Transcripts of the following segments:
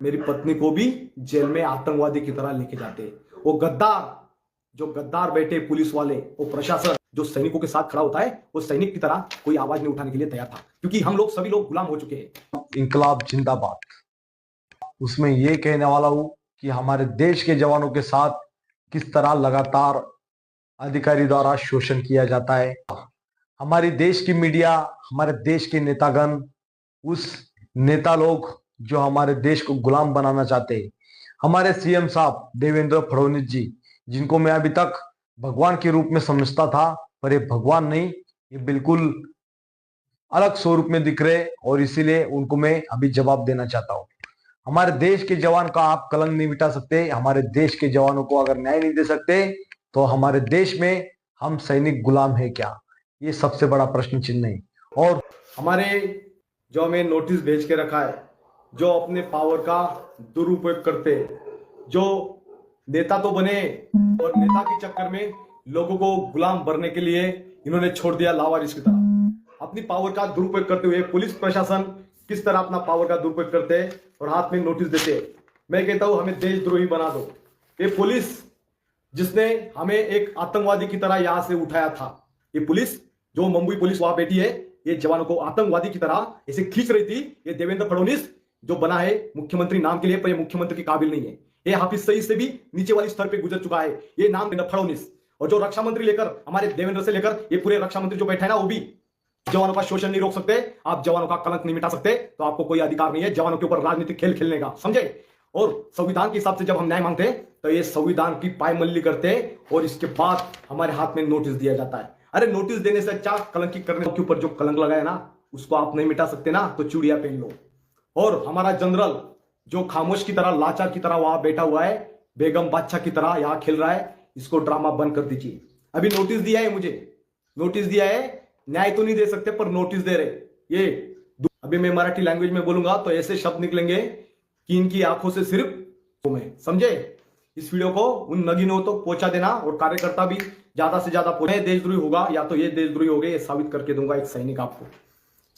मेरी पत्नी को भी जेल में आतंकवादी की तरह लेके जाते। वो गद्दार, जो गद्दार बैठे पुलिस वाले, वो प्रशासन जो सैनिकों के साथ खड़ा होता है, वो सैनिक की तरह कोई आवाज नहीं उठाने के लिए तैयार था, क्योंकि हम लोग सभी लोग गुलाम हो चुके हैं। इंकलाब जिंदाबाद। उसमें ये कहने वाला हूं कि हमारे देश के जवानों के साथ किस तरह लगातार अधिकारी द्वारा शोषण किया जाता है। हमारे देश की मीडिया, हमारे देश के नेतागण, उस नेता लोग जो हमारे देश को गुलाम बनाना चाहते हैं, हमारे सीएम साहब देवेंद्र फडणवीस जी, जिनको मैं अभी तक भगवान के रूप में समझता था, पर ये भगवान नहीं, ये बिल्कुल अलग स्वरूप में दिख रहे, और इसीलिए उनको मैं अभी जवाब देना चाहता हूं। हमारे देश के जवान का आप कलंक नहीं मिटा सकते। हमारे देश के जवानों को अगर न्याय नहीं दे सकते, तो हमारे देश में हम सैनिक गुलाम है क्या? ये सबसे बड़ा प्रश्न चिन्ह है। और हमारे जो हमें नोटिस भेज के रखा है, जो अपने पावर का दुरुपयोग करते, जो नेता तो बने और नेता के चक्कर में लोगों को गुलाम बनने के लिए इन्होंने छोड़ दिया लावारिस की तरह। अपनी पावर का दुरुपयोग करते हुए पुलिस प्रशासन किस तरह अपना पावर का दुरुपयोग करते हैं और हाथ में नोटिस देते हैं। मैं कहता हूं हमें देशद्रोही बना दो। ये पुलिस जिसने हमें एक आतंकवादी की तरह यहां से उठाया था, ये पुलिस जो मुंबई पुलिस वहां बैठी है, ये जवानों को आतंकवादी की तरह ऐसे खींच रही थी। ये देवेंद्र फडणवीस जो बना है मुख्यमंत्री नाम के लिए, पर ये मुख्यमंत्री के काबिल नहीं है। ये हाफिज सईद से भी नीचे वाली स्तर पे गुजर चुका है ये नाम फडणवीस। और जो रक्षा मंत्री लेकर, हमारे देवेंद्र से लेकर ये पूरे रक्षा मंत्री जो बैठा है ना, वो भी जवानों का शोषण नहीं रोक सकते। आप जवानों का कलंक नहीं मिटा सकते, तो आपको कोई अधिकार नहीं है जवानों के ऊपर राजनीतिक खेल खेलने का, समझे? और संविधान के हिसाब से जब हम न्याय मांगते हैं, तो ये संविधान की पायमल्ली करते हैं और इसके बाद हमारे हाथ में नोटिस दिया जाता है। अरे नोटिस देने से अच्छा कलंकी करने के ऊपर जो कलंक लगाया ना, उसको आप नहीं मिटा सकते ना, तो चूड़िया पहन लो। और हमारा जनरल जो खामोश की तरह, लाचार की तरह वहां बैठा हुआ है, बेगम बादशाह की तरह यहां खेल रहा है, इसको ड्रामा बंद कर दीजिए। अभी नोटिस दिया है, मुझे नोटिस दिया है, न्याय तो नहीं दे सकते पर नोटिस दे रहे। ये अभी मैं मराठी लैंग्वेज में बोलूंगा तो ऐसे शब्द निकलेंगे कि इनकी आंखों से सिर्फ में, समझे? इस वीडियो को उन नगीनों तो पहुंचा देना, और कार्यकर्ता भी ज्यादा से ज्यादा पहुंचे। देशद्रोही होगा या तो ये देशद्रोही हो गए, ये साबित करके दूंगा एक सैनिक आपको।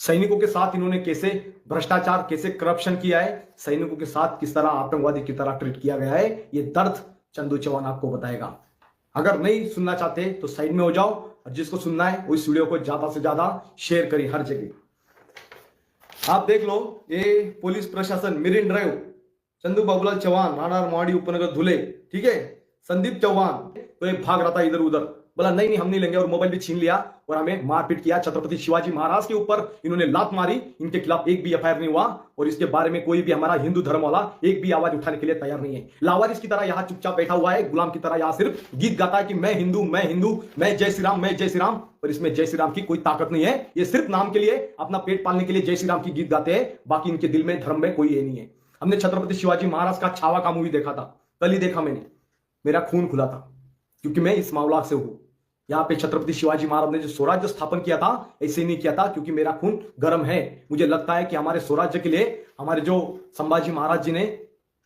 सैनिकों के साथ इन्होंने कैसे भ्रष्टाचार, कैसे करप्शन किया है, सैनिकों के साथ किस तरह आतंकवादी की तरह ट्रीट किया गया है, ये दर्द चंदू चौहान आपको बताएगा। अगर नहीं सुनना चाहते तो साइड में हो जाओ, और जिसको सुनना है वो इस वीडियो को ज्यादा से ज्यादा शेयर करिए हर जगह। आप देख लो, ये पुलिस प्रशासन, मिरिन ड्राइव, चंदू बाबूलाल चौहान, राणा माड़ी उपनगर धुले, ठीक है, संदीप चौहान, तो ये भाग रहा था इधर उधर, बोला नहीं नहीं हम नहीं लेंगे, और मोबाइल भी छीन लिया और हमें मारपीट किया। छत्रपति शिवाजी महाराज के ऊपर इन्होंने लात मारी, इनके खिलाफ एक भी एफआईआर नहीं हुआ, और इसके बारे में कोई भी हमारा हिंदू धर्म वाला एक भी आवाज उठाने के लिए तैयार नहीं है। लावारिस की तरह यहाँ चुपचाप बैठा हुआ है, गुलाम की तरह यहाँ सिर्फ गीत गाता है कि मैं हिंदू, मैं हिंदू, मैं जय श्री राम, मैं जय श्री राम, पर इसमें जय श्री राम की कोई ताकत नहीं है। ये सिर्फ नाम के लिए, अपना पेट पालने के लिए जय श्री राम की गीत गाते हैं, बाकी इनके दिल में धर्म में कोई ये नहीं है। हमने छत्रपति शिवाजी महाराज का छावा का मूवी देखा था, कल ही देखा मैंने, मेरा खून खुला था, क्योंकि मैं इस मामला से हूं। यहाँ पे छत्रपति शिवाजी महाराज ने जो स्वराज्य स्थापन किया था, ऐसे नहीं किया था क्योंकि मेरा खून गर्म है। मुझे लगता है कि हमारे स्वराज्य के लिए हमारे जो संभाजी महाराज जी ने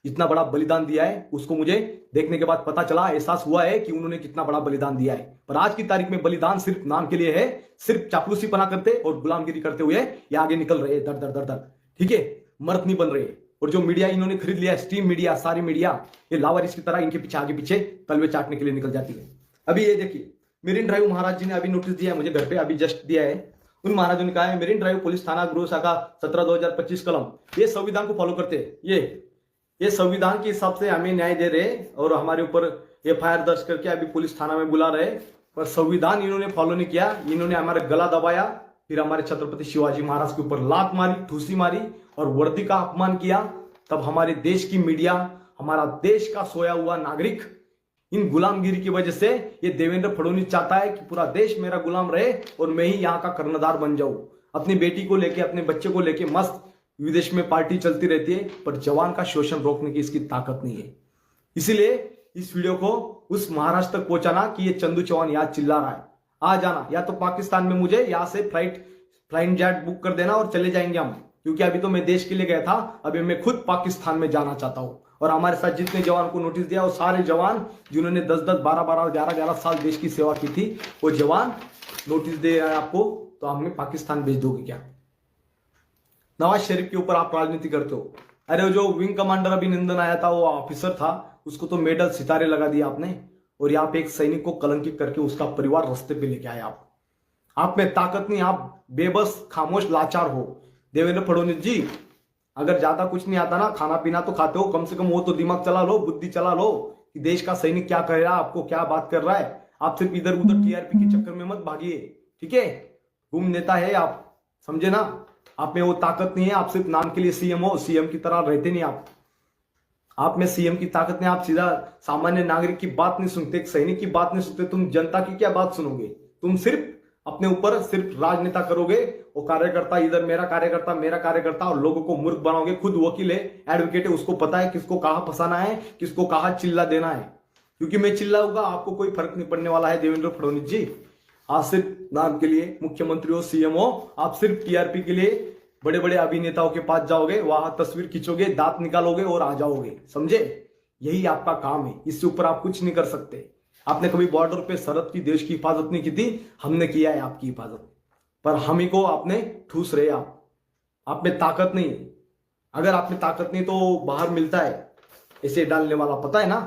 इतना बड़ा बलिदान दिया है, उसको मुझे देखने के बाद पता चला, एहसास हुआ है कि उन्होंने कितना बड़ा बलिदान दिया है। पर आज की तारीख में बलिदान सिर्फ नाम के लिए है, सिर्फ चापलूसी पना करते और गुलामगिरी करते हुए ये आगे निकल रहे हैं दर दर दर दर, ठीक है, मर्द नहीं बन रहे। और जो मीडिया इन्होंने खरीद लिया, स्ट्रीम मीडिया, सारी मीडिया, ये लावारिस की तरह इनके पीछे आगे पीछे तलवे चाटने के लिए निकल जाती है। अभी ये देखिए, मेरिन ड्राइव महाराज जी ने अभी नोटिस दिया है मुझे घर पे, अभी जस्ट दिया है। उन महाराजों ने कहा है, मेरिन ड्राइव पुलिस थाना गृह शाखा 17/2025 कलम, ये संविधान को फॉलो करते हैं, ये संविधान के हिसाब से हमें न्याय दे रहे और हमारे ऊपर एफआईआर दर्ज करके अभी पुलिस थाना में बुला रहे, पर संविधान इन्होंने फॉलो नहीं किया। इन्होंने हमारा गला दबाया, फिर हमारे छत्रपति शिवाजी महाराज के ऊपर लात मारी, ठूसी मारी और वर्दी का अपमान किया। तब हमारे देश की मीडिया, हमारा देश का सोया हुआ नागरिक, इन गुलामगिरी की वजह से ये देवेंद्र फडणवीस चाहता है कि पूरा देश मेरा गुलाम रहे और मैं ही यहाँ का कर्णधार बन जाऊं। अपनी बेटी को लेके, अपने बच्चे को लेके मस्त विदेश में पार्टी चलती रहती है, पर जवान का शोषण रोकने की इसकी ताकत नहीं है। इसीलिए इस वीडियो को उस महाराष्ट्र तक पहुंचाना कि ये चंदू चौहान यहाँ चिल्ला रहा है, आ जाना, या तो पाकिस्तान में मुझे यहाँ से फ्लाइट जेट बुक कर देना और चले जाएंगे हम, क्योंकि अभी तो मैं देश के लिए गया था, अभी मैं खुद पाकिस्तान में जाना चाहता हूं। और हमारे साथ जितने जवान को नोटिस दिया, वो सारे जवान जिन्होंने 10-10, 12-12, 11-11 साल देश की सेवा की थी, वो जवान नोटिस दे रहा है आपको, तो हमें पाकिस्तान भेज दोगे क्या? नवाज शरीफ के ऊपर आप राजनीति करते हो, अरे जो विंग कमांडर अभिनंदन आया था, वो ऑफिसर था, उसको तो मेडल सितारे लगा दिया आपने, और यहाँ पे एक सैनिक को कलंकित करके उसका परिवार रास्ते पे लेके आए आप में ताकत नहीं, आप बेबस खामोश लाचार हो। देवेंद्र फडणवीस जी, अगर ज्यादा कुछ नहीं आता ना, खाना पीना तो खाते हो, कम से कम वो तो दिमाग चला लो, बुद्धि चला लो कि देश का सैनिक क्या कह रहा है, आपको क्या बात कर रहा है। आप सिर्फ इधर उधर टीआरपी के चक्कर में मत भागिए, ठीक है। गुम नेता है आप, समझे ना। आप में वो ताकत नहीं है, आप सिर्फ नाम के लिए सीएम हो, सीएम की तरह रहते नहीं आप में सीएम की ताकत नहीं। आप सीधा सामान्य नागरिक की बात नहीं सुनते, एक सैनिक की बात नहीं सुनते, तुम जनता की क्या बात सुनोगे। तुम सिर्फ अपने ऊपर सिर्फ राजनेता करोगे, वो कार्यकर्ता इधर मेरा कार्यकर्ता, और लोगों को मूर्ख बनाओगे। खुद वकील है, एडवोकेट है, उसको पता है किसको कहां फंसाना है, किसको कहां चिल्ला देना है। क्योंकि मैं चिल्लाऊंगा, आपको कोई फर्क नहीं पड़ने वाला है। देवेंद्र फडणवीस जी, आप सिर्फ नाम के लिए मुख्यमंत्री हो, सीएम हो, आप सिर्फ टीआरपी के लिए बड़े बड़े अभिनेताओं के पास जाओगे, वहां तस्वीर खींचोगे, दांत निकालोगे और आ जाओगे, समझे। यही आपका काम है, इससे ऊपर आप कुछ नहीं कर सकते। आपने कभी बॉर्डर पे सरहद की, देश की हिफाजत नहीं की थी, हमने किया है आपकी हिफाजत, पर हम ही को आपने ठूस रहे। आप में ताकत नहीं है। अगर आप में ताकत नहीं तो बाहर मिलता है ऐसे डालने वाला, पता है ना,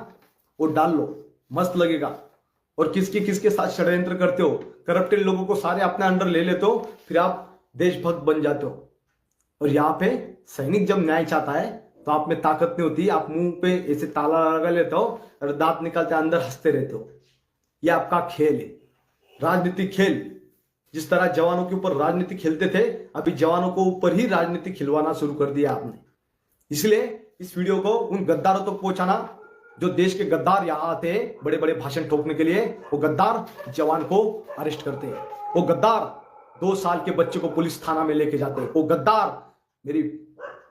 वो डाल लो, मस्त लगेगा। और किसके साथ षड्यंत्र करते हो, करप्टेड लोगों को सारे अपने अंडर ले लेते हो, फिर आप देशभक्त बन जाते हो। और यहाँ पे सैनिक जब न्याय चाहता है तो आप में ताकत नहीं होती, आप मुंह पे ऐसे ताला लगा लेते हो और दांत निकालते अंदर हंसते रहते हो। यह आपका खेल है, राजनीतिक खेल। जिस तरह जवानों के ऊपर राजनीति खेलते थे, अभी जवानों को ऊपर ही राजनीति खिलवाना शुरू कर दिया आपने। इसलिए इस वीडियो को उन गद्दारों तक पहुंचाना जो देश के गद्दार यहाँ आते हैं बड़े बड़े भाषण ठोकने के लिए। वो गद्दार जवान को अरेस्ट करते हैं, वो गद्दार 2 साल के बच्चे को पुलिस थाना में लेके जाते हैं, वो गद्दार मेरी